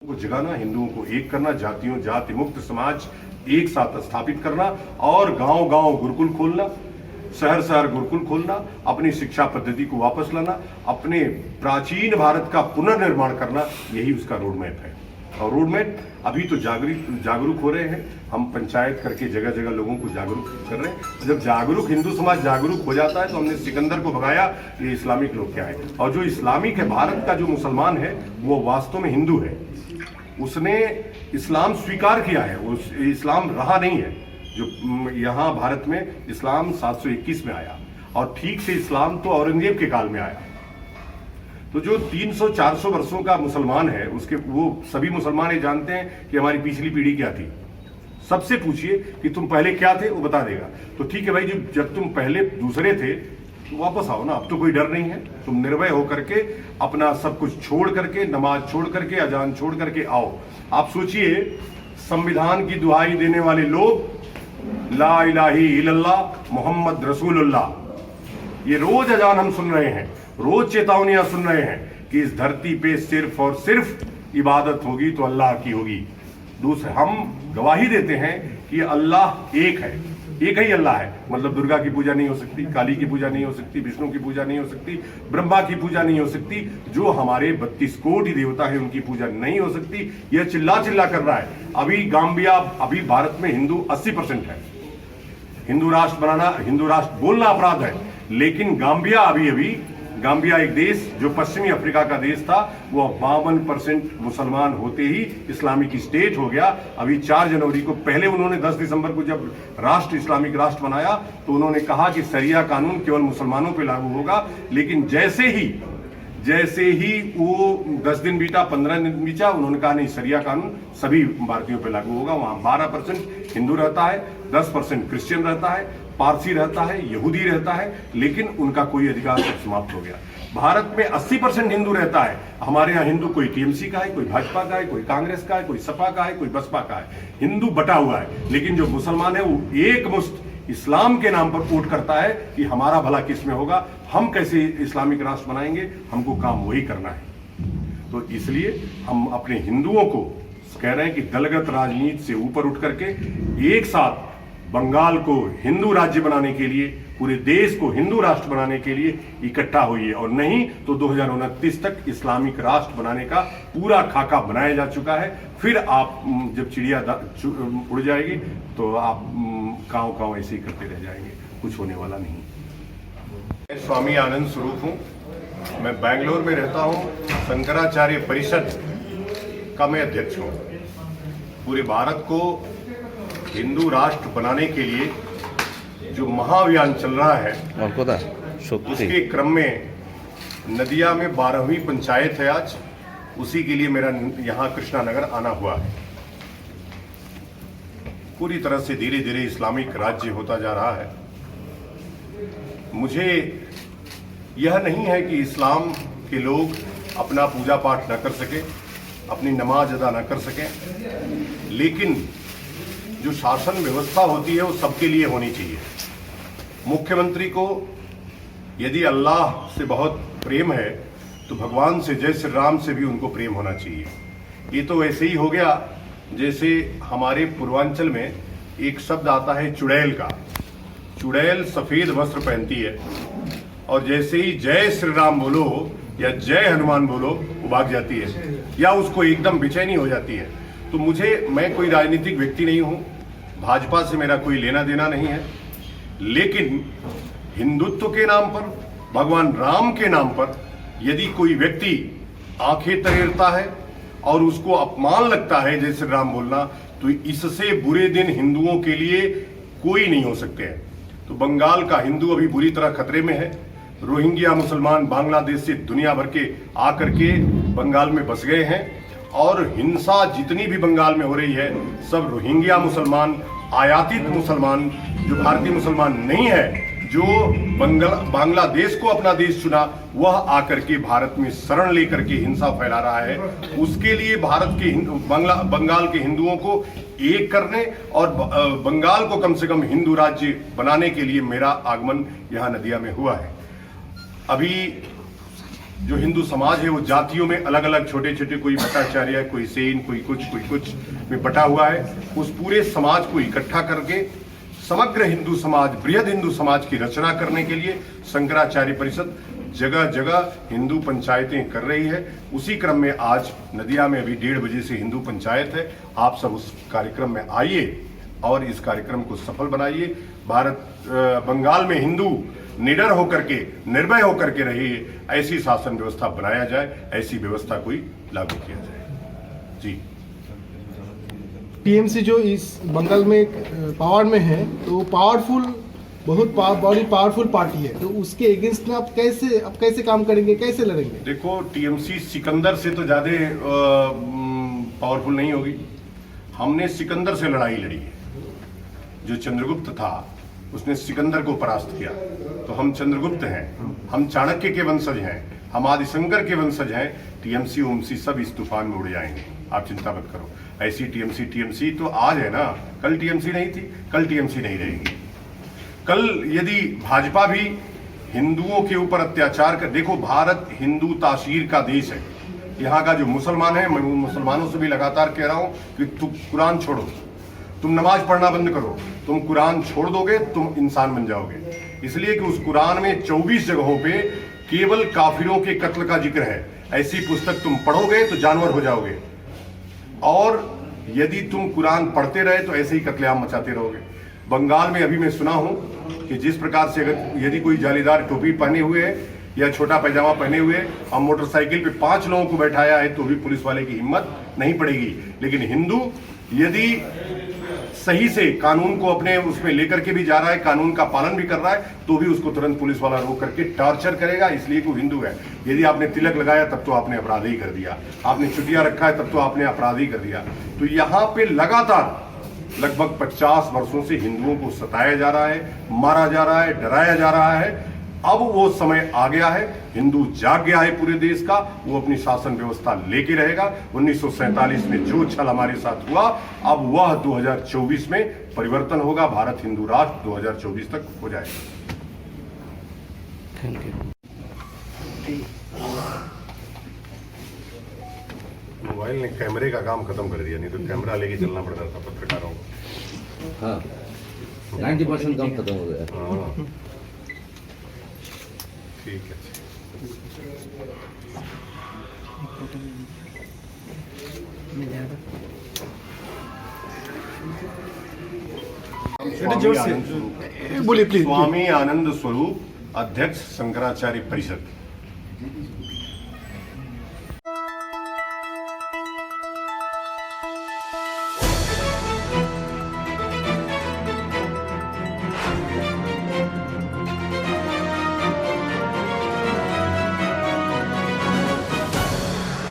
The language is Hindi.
को जगाना, हिंदुओं को एक करना, जातियों जाति मुक्त समाज एक साथ स्थापित करना और गांव गांव गुरुकुल खोलना, शहर शहर गुरुकुल खोलना, अपनी शिक्षा पद्धति को वापस लाना, अपने प्राचीन भारत का पुनर्निर्माण करना, यही उसका रोड मैप है। और रोड मैप अभी तो जागरूक हो रहे हैं, हम पंचायत करके जगह जगह लोगों को जागरूक कर रहे हैं। जब जागरूक हिंदू समाज जागरूक हो जाता है तो हमने सिकंदर को भगाया, ये इस्लामिक लोग क्या है। और जो इस्लामिक है, भारत का जो मुसलमान है वो वास्तव में हिंदू है, उसने इस्लाम स्वीकार किया है, वो इस्लाम रहा नहीं है। जो यहाँ भारत में इस्लाम 721 में आया और ठीक से इस्लाम तो औरंगजेब के काल में आया। तो जो 300-400 वर्षों का मुसलमान है, उसके वो सभी मुसलमान ये जानते हैं कि हमारी पिछली पीढ़ी क्या थी। सबसे पूछिए कि तुम पहले क्या थे, वो बता देगा। तो ठीक है भाई, जब तुम पहले दूसरे थे तो वापस आओ ना, अब तो कोई डर नहीं है। तुम निर्भय होकर के अपना सब कुछ छोड़ करके, नमाज छोड़ करके, अजान छोड़ करके आओ। आप सोचिए, संविधान की दुहाई देने वाले लोग ला इलाहा इल्लल्लाह मोहम्मद रसूलुल्लाह, ये रोज अजान हम सुन रहे हैं, रोज चेतावनियां सुन रहे हैं कि इस धरती पे सिर्फ और सिर्फ इबादत होगी तो अल्लाह की होगी। दूसरे हम गवाही देते हैं कि अल्लाह एक है, एक ही अल्लाह है। मतलब दुर्गा की पूजा नहीं हो सकती, काली की पूजा नहीं हो सकती, विष्णु की पूजा नहीं हो सकती, ब्रह्मा की पूजा नहीं हो सकती, जो हमारे 32 कोटि देवता है उनकी पूजा नहीं हो सकती। यह चिल्ला चिल्ला कर रहा है। अभी गाम्बिया, अभी भारत में हिंदू 80% है। हिंदू राष्ट्र बनाना, हिंदू राष्ट्र बोलना अपराध है, लेकिन गाम्बिया अभी गाम्बिया एक देश जो पश्चिमी अफ्रीका का देश था, वो 52% मुसलमान होते ही इस्लामिक स्टेट हो गया। अभी 4 जनवरी को, पहले उन्होंने 10 दिसंबर को जब राष्ट्र इस्लामिक राष्ट्र बनाया तो उन्होंने कहा कि शरिया कानून केवल मुसलमानों पे लागू होगा, लेकिन जैसे ही वो 10 दिन बीता, 15 दिन बीता, उन्होंने कहा नहीं, शरिया कानून सभी भारतीयों पे लागू होगा। वहां 12% हिंदू रहता है, 10% क्रिश्चियन रहता है, पारसी रहता है, यहूदी रहता है, लेकिन उनका कोई अधिकार सब समाप्त हो गया। भारत में 80% हिंदू रहता है। हमारे यहाँ हिंदू कोई टीएमसी का है, कोई भाजपा का है, कोई कांग्रेस का है, कोई सपा का है, कोई बसपा का है। हिंदू बटा हुआ है, लेकिन जो मुसलमान है वो एक मुश्त इस्लाम के नाम पर वोट करता है कि हमारा भला किस में होगा, हम कैसे इस्लामिक राष्ट्र बनाएंगे, हमको काम वही करना है। तो इसलिए हम अपने हिंदुओं को कह रहे हैं कि दलगत राजनीति से ऊपर उठ करके एक साथ बंगाल को हिंदू राज्य बनाने के लिए, पूरे देश को हिंदू राष्ट्र बनाने के लिए इकट्ठा होइए, और नहीं तो 2029 तक इस्लामिक राष्ट्र बनाने का पूरा खाका बनाया जा चुका है। फिर आप जब चिड़िया उड़ जाएगी तो आप कांव ऐसे ही करते रह जाएंगे, कुछ होने वाला नहीं। मैं स्वामी आनंद स्वरूप हूँ, मैं बेंगलोर में रहता हूँ। शंकराचार्य परिषद का मैं अध्यक्ष हूँ। पूरे भारत को हिंदू राष्ट्र बनाने के लिए जो महाअभियान चल रहा है, उसके क्रम में नदिया में 12वीं पंचायत है आज, उसी के लिए मेरा यहाँ कृष्णा नगर आना हुआ है। पूरी तरह से धीरे धीरे इस्लामिक राज्य होता जा रहा है। मुझे यह नहीं है कि इस्लाम के लोग अपना पूजा पाठ न कर सके, अपनी नमाज अदा न कर सकें, लेकिन जो शासन व्यवस्था होती है वो सबके लिए होनी चाहिए। मुख्यमंत्री को यदि अल्लाह से बहुत प्रेम है तो भगवान से, जय श्री राम से भी उनको प्रेम होना चाहिए। ये तो वैसे ही हो गया जैसे हमारे पूर्वांचल में एक शब्द आता है चुड़ैल का। चुड़ैल सफेद वस्त्र पहनती है और जैसे ही जय श्री राम बोलो या जय हनुमान बोलो वो भाग जाती है या उसको एकदम बेचैनी हो जाती है। तो मैं कोई राजनीतिक व्यक्ति नहीं हूं, भाजपा से मेरा कोई लेना देना नहीं है, लेकिन हिंदुत्व के नाम पर, भगवान राम के नाम पर यदि कोई व्यक्ति आंखें तरेरता है और उसको अपमान लगता है जय श्री राम बोलना, तो इससे बुरे दिन हिंदुओं के लिए कोई नहीं हो सकते हैं। तो बंगाल का हिंदू अभी बुरी तरह खतरे में है। रोहिंग्या मुसलमान बांग्लादेश से दुनिया भर के आकर के बंगाल में बस गए हैं, और हिंसा जितनी भी बंगाल में हो रही है सब रोहिंग्या मुसलमान, आयातित मुसलमान, जो भारतीय मुसलमान नहीं है, जो बांग्लादेश को अपना देश चुना, वह आकर के भारत में शरण लेकर के हिंसा फैला रहा है। उसके लिए भारत के बंगाल के हिंदुओं को एक करने और बंगाल को कम से कम हिंदू राज्य बनाने के लिए मेरा आगमन यहाँ नदिया में हुआ है। अभी जो हिंदू समाज है वो जातियों में अलग अलग छोटे छोटे, कोई भट्टाचार्य, कोई सेन, कोई कुछ में बटा हुआ है, उस पूरे समाज को इकट्ठा करके समग्र हिंदू समाज, बृहद हिंदू समाज की रचना करने के लिए शंकराचार्य परिषद जगह जगह हिंदू पंचायतें कर रही है। उसी क्रम में आज नदिया में अभी 1:30 बजे से हिंदू पंचायत है। आप सब उस कार्यक्रम में आइए और इस कार्यक्रम को सफल बनाइए। बंगाल में हिंदू निडर होकर के, निर्भय होकर के रहे, ऐसी शासन व्यवस्था बनाया जाए, ऐसी व्यवस्था कोई लागू किया जाए। जी, टीएमसी जो इस बंगाल में पावर में है तो पावरफुल, बहुत बड़ी पावरफुल पार्टी है, तो उसके अगेंस्ट में आप कैसे काम करेंगे, कैसे लड़ेंगे? देखो, टीएमसी सिकंदर से तो ज्यादा पावरफुल नहीं होगी। हमने सिकंदर से लड़ाई लड़ी है। जो चंद्रगुप्त था उसने सिकंदर को परास्त किया, तो हम चंद्रगुप्त हैं, हम चाणक्य के वंशज हैं, हम आदिशंकर के वंशज हैं। टीएमसी ओमसी सब इस तूफान में उड़ जाएंगे, आप चिंता मत करो। ऐसी टीएमसी तो आज है ना, कल टीएमसी नहीं थी, कल टीएमसी नहीं रहेगी। कल यदि भाजपा भी हिंदुओं के ऊपर अत्याचार कर, देखो भारत हिंदू तासीर का देश है। यहाँ का जो मुसलमान है, मैं मुसलमानों से भी लगातार कह रहा हूँ कि तुम कुरान छोड़ो, तुम नमाज पढ़ना बंद करो, तुम कुरान छोड़ दोगे तुम इंसान बन जाओगे। इसलिए कि उस कुरान में 24 जगहों पे केवल काफिरों के कत्ल का जिक्र है। ऐसी पुस्तक तुम पढ़ोगे तो जानवर हो जाओगे, और यदि तुम कुरान पढ़ते रहे तो ऐसे ही कत्लेआम मचाते रहोगे। बंगाल में अभी मैं सुना हूं कि जिस प्रकार से अगर यदि कोई जालीदार टोपी पहने हुए है या छोटा पैजामा पहने हुए और मोटरसाइकिल पे 5 लोगों को बैठाया है तो भी पुलिस वाले की हिम्मत नहीं पड़ेगी। लेकिन हिंदू यदि सही से कानून को अपने उसमें लेकर के भी जा रहा है, कानून का पालन भी कर रहा है, तो भी उसको तुरंत पुलिस वाला रोक करके टॉर्चर करेगा, इसलिए कि वो हिंदू है। यदि आपने तिलक लगाया तब तो आपने अपराध ही कर दिया, आपने चुटिया रखा है तब तो आपने अपराध ही कर दिया। तो यहाँ पे लगातार लगभग 50 वर्षों से हिंदुओं को सताया जा रहा है, मारा जा रहा है, डराया जा रहा है। अब वो समय आ गया है, हिंदू जाग गया है पूरे देश का, वो अपनी शासन व्यवस्था लेके रहेगा। 1947 में जो छल हमारे साथ हुआ, अब वह 2024 में परिवर्तन होगा। भारत हिंदू राष्ट्र 2024 तक हो जाएगा। Thank you. मोबाइल ने कैमरे का काम खत्म कर दिया, नहीं तो कैमरा लेके चलना पड़ता था पत्रकारों को। हाँ, 90% काम खत्म हो गया। हाँ, ठीक है। बोलिए प्लीज। स्वामी आनंद स्वरूप, अध्यक्ष शंकराचार्य परिषद।